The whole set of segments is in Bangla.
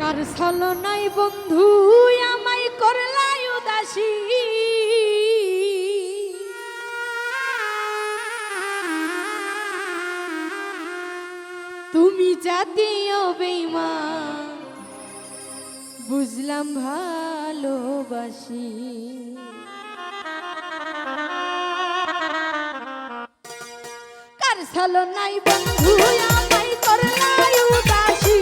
কার ছলনায় বন্ধু আমায় করলাই উদাসী, তুমি জাতীয় বেঈমান বুঝলাম ভালোবাসি। কার ছলনায় বন্ধু আমায় করলাই উদাসী,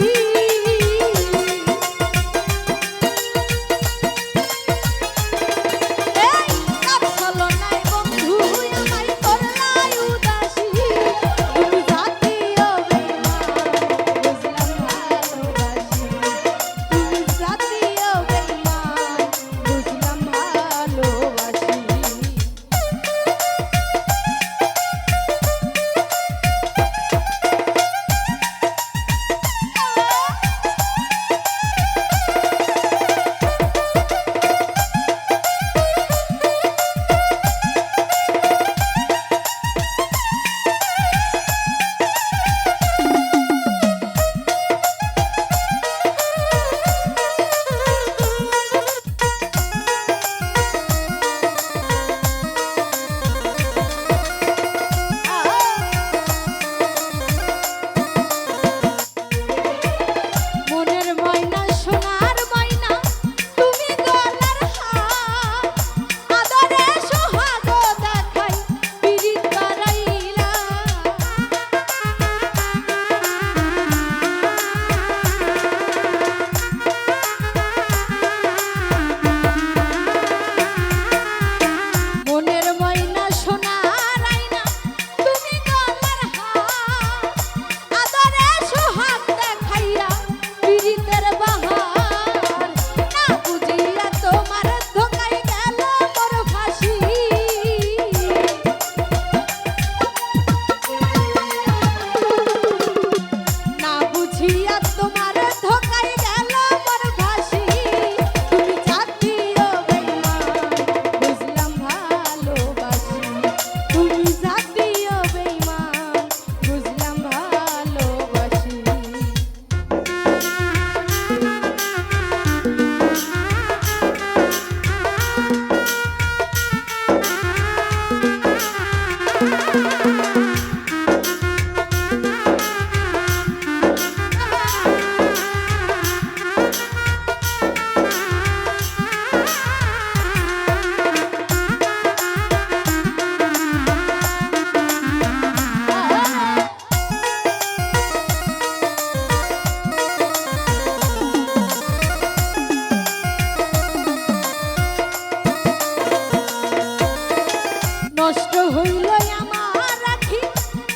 নষ্ট হইল আমার রাখি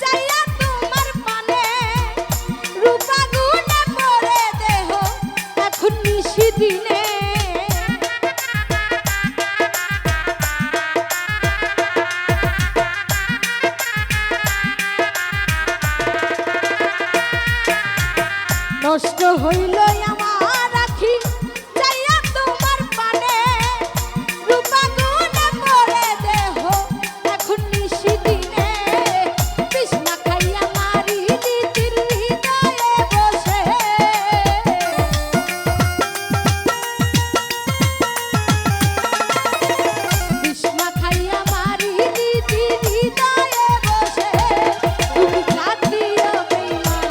চাইয়া তোমার পানে, রূপা গুণে পড়ে দেহ এখন নিশি দিনে। নষ্ট হইল আমার রাখি চাইয়া তোমার পানে, রূপা গুণে পড়ে দেহ এখন নিশি দিনে। তৃষ্ণা খাইয়া মারি নীতির হৃদয়ে বসে, তৃষ্ণা খাইয়া মারি নীতির হৃদয়ে বসে। তুমি জাতীয় বেঈমান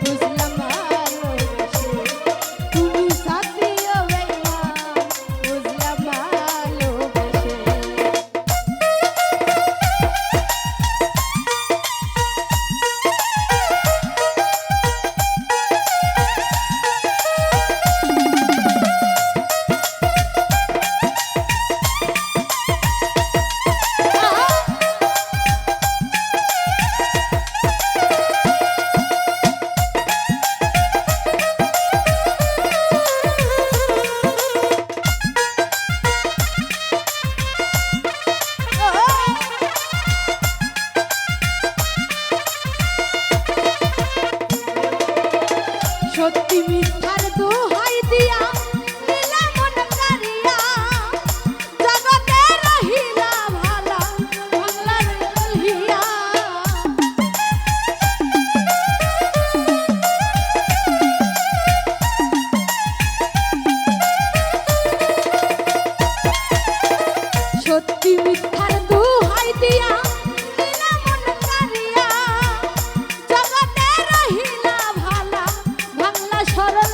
বুঝলাম ভালোবাসি, তুমি জাতীয় বেঈমান বুঝলাম ভালোবাসি। সত্যি মিথ্যার দোহাই দিয়া দিলা মন কারিয়া, জগতে রহিলা ভালা বাংলার কলহিয়া। সরল